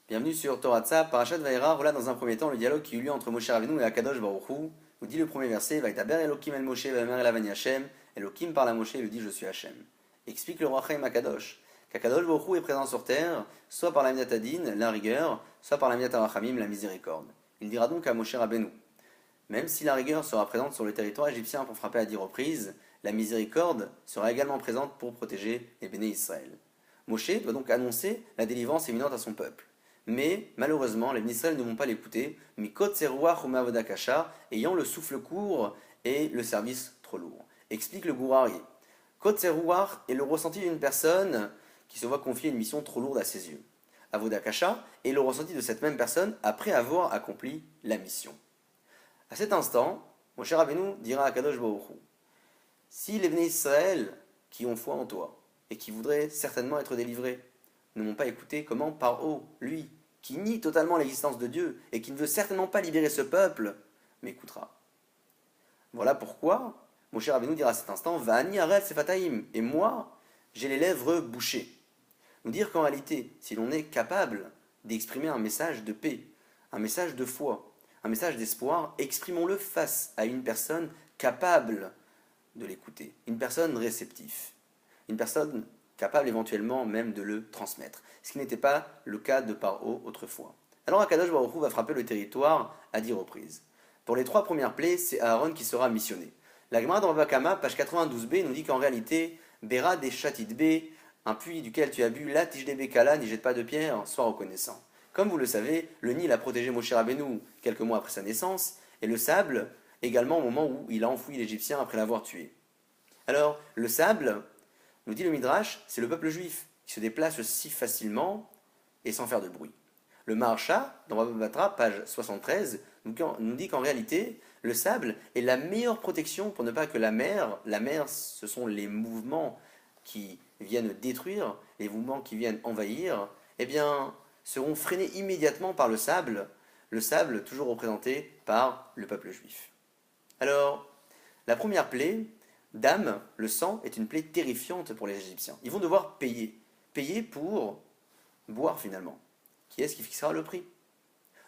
Bienvenue sur Torah Tza, Parashat Vaera. Voilà dans un premier temps le dialogue qui eut lieu entre Moshe Rabbeinu et Akadosh Baruch Hu. Nous dit le premier verset, Vaïtaber Elohim el Moshe, Vaïmer el Avani Hashem. Elohim parle à Moshe et lui dit je suis Hashem. Explique le roi Chaim Akadosh qu'Akadosh Baruch Hu est présent sur terre, soit par la Midat Adin, la rigueur, soit par la Midat Arachamim, la miséricorde. Il dira donc à Moshe Rabbeinu, même si la rigueur sera présente sur le territoire égyptien pour frapper à 10 reprises, la miséricorde sera également présente pour protéger les béné Israël. Moshe doit donc annoncer la délivrance imminente à son peuple. Mais malheureusement, les béné Israël ne vont pas l'écouter, mikot seruach u'me'avoda kasha, ayant le souffle court et le service trop lourd. Explique le Gourari. Kot seruach est le ressenti d'une personne qui se voit confier une mission trop lourde à ses yeux. Avoda kasha est le ressenti de cette même personne après avoir accompli la mission. À cet instant, Moshe Rabbeinu dira à Kadosh Baruch Hu, si les béné Israël qui ont foi en toi et qui voudraient certainement être délivrés ne m'ont pas écouté, comment Paro, lui, qui nie totalement l'existence de Dieu et qui ne veut certainement pas libérer ce peuple, m'écoutera. Voilà pourquoi Moshe Rabbeinu dira à cet instant, Va'ani aretz sefataim, et moi, j'ai les lèvres bouchées. Nous dire qu'en réalité, si l'on est capable d'exprimer un message de paix, un message de foi, un message d'espoir, exprimons-le face à une personne capable de l'écouter, une personne réceptive, une personne capable éventuellement même de le transmettre, ce qui n'était pas le cas de Paro autrefois. Alors Akadosh Baruch Hu va frapper le territoire à 10 reprises. Pour les 3 premières plaies, c'est Aaron qui sera missionné. La Gemara dans Bava Kama, page 92b, nous dit qu'en réalité, Bera des Chatid B, un puits duquel tu as bu, la tige des Bekala, n'y jette pas de pierre, sois reconnaissant. Comme vous le savez, le Nil a protégé Moshe Rabbeinu quelques mois après sa naissance, et le sable également au moment où il a enfoui l'Égyptien après l'avoir tué. Alors, le sable, nous dit le Midrash, c'est le peuple juif qui se déplace si facilement et sans faire de bruit. Le Maharsha, dans Baba Batra, page 73, nous dit qu'en réalité, le sable est la meilleure protection pour ne pas que la mer, ce sont les mouvements qui viennent détruire, les mouvements qui viennent envahir, eh bien, seront freinés immédiatement par le sable toujours représenté par le peuple juif. Alors, la première plaie, Dam, le sang, est une plaie terrifiante pour les Égyptiens. Ils vont devoir payer pour boire finalement. Qui est-ce qui fixera le prix?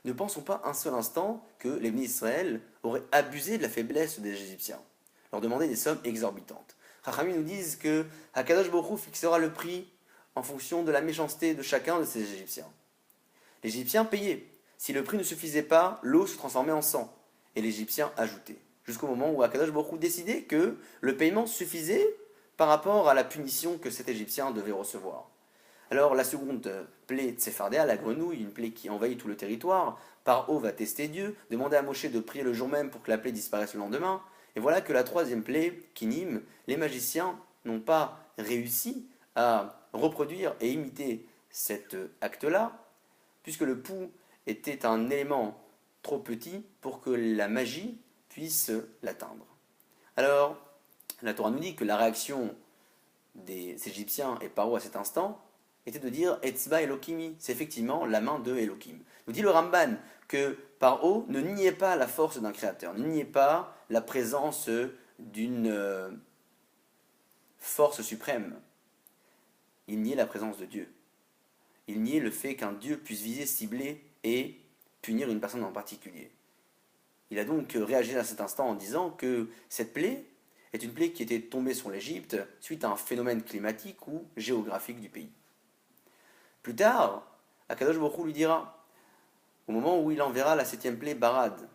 Ne pensons pas un seul instant que les béné Israël auraient abusé de la faiblesse des Égyptiens, leur demander des sommes exorbitantes. Chachamim nous disent que Hakadosh Baruch Hu fixera le prix en fonction de la méchanceté de chacun de ces Égyptiens. Les Égyptiens payaient. Si le prix ne suffisait pas, l'eau se transformait en sang. Et l'Égyptien ajoutait. Jusqu'au moment où Akadosh Baruch Hu décidait que le paiement suffisait par rapport à la punition que cet Égyptien devait recevoir. Alors la seconde plaie Tsefardéa, la grenouille, une plaie qui envahit tout le territoire, Paro va tester Dieu, demander à Moshe de prier le jour même pour que la plaie disparaisse le lendemain. Et voilà que la troisième plaie, Kinim, les magiciens n'ont pas réussi à reproduire et imiter cet acte-là, puisque le pouls était un élément trop petit pour que la magie puisse l'atteindre. Alors, la Torah nous dit que la réaction des Égyptiens et Paro à cet instant était de dire Etzba Elokimi, c'est effectivement la main de Elohim. Nous dit le Ramban que Paro ne niait pas la force d'un créateur, ne niait pas la présence d'une force suprême. Il niait la présence de Dieu. Il niait le fait qu'un Dieu puisse viser, cibler et punir une personne en particulier. Il a donc réagi à cet instant en disant que cette plaie est une plaie qui était tombée sur l'Égypte suite à un phénomène climatique ou géographique du pays. Plus tard, Akadosh Baruch Hu lui dira, au moment où il enverra la 7e plaie, Barad,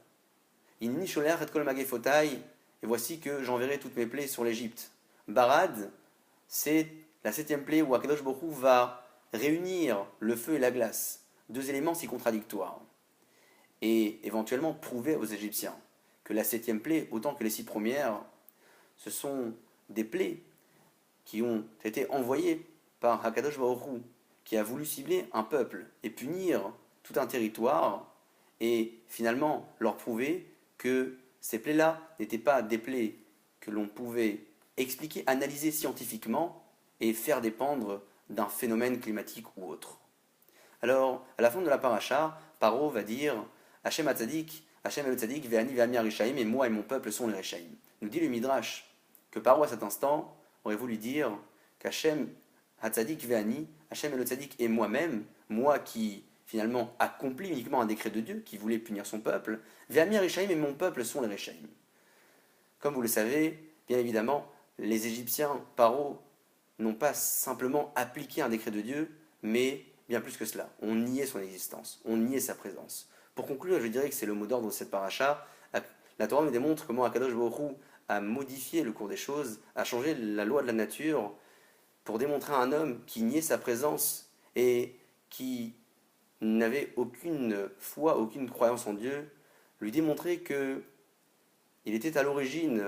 Inni sholer et kol magefotai, et voici que j'enverrai toutes mes plaies sur l'Égypte. Barad, c'est la 7e plaie où Akadosh Baruch Hu va réunir le feu et la glace, 2 éléments si contradictoires, et éventuellement prouver aux Égyptiens que la 7e plaie, autant que les 6 premières, ce sont des plaies qui ont été envoyées par Akadosh Baruch Hu, qui a voulu cibler un peuple et punir tout un territoire, et finalement leur prouver que ces plaies-là n'étaient pas des plaies que l'on pouvait expliquer, analyser scientifiquement et faire dépendre d'un phénomène climatique ou autre. Alors, à la fin de la paracha, Paro va dire Hachem Hatzadik, Hachem El Tzadik, Ve'ani Ve'ami Arishaim, et moi et mon peuple sont les Rishaim. Nous dit le Midrash que Paro à cet instant aurait voulu dire qu'Hachem Hatzadik Ve'ani, Hachem El Tzadik et moi-même, moi qui finalement accompli uniquement un décret de Dieu qui voulait punir son peuple. Ve'ami Rishaim, et mon peuple sont les Rishaim. Comme vous le savez, bien évidemment, les Égyptiens, Paro, n'ont pas simplement appliqué un décret de Dieu, mais bien plus que cela. On niait son existence, on niait sa présence. Pour conclure, je dirais que c'est le mot d'ordre de cette paracha. La Torah nous démontre comment Akadosh Baruch Hu a modifié le cours des choses, a changé la loi de la nature pour démontrer à un homme qui niait sa présence et qui n'avait aucune foi, aucune croyance en Dieu, lui démontrer que il était à l'origine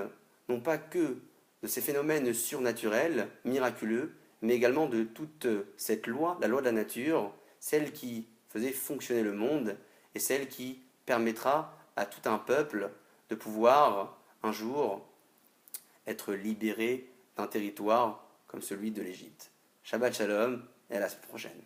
non pas que de ces phénomènes surnaturels, miraculeux, mais également de toute cette loi, la loi de la nature, celle qui faisait fonctionner le monde et celle qui permettra à tout un peuple de pouvoir un jour être libéré d'un territoire comme celui de l'Égypte. Shabbat Shalom et à la semaine prochaine.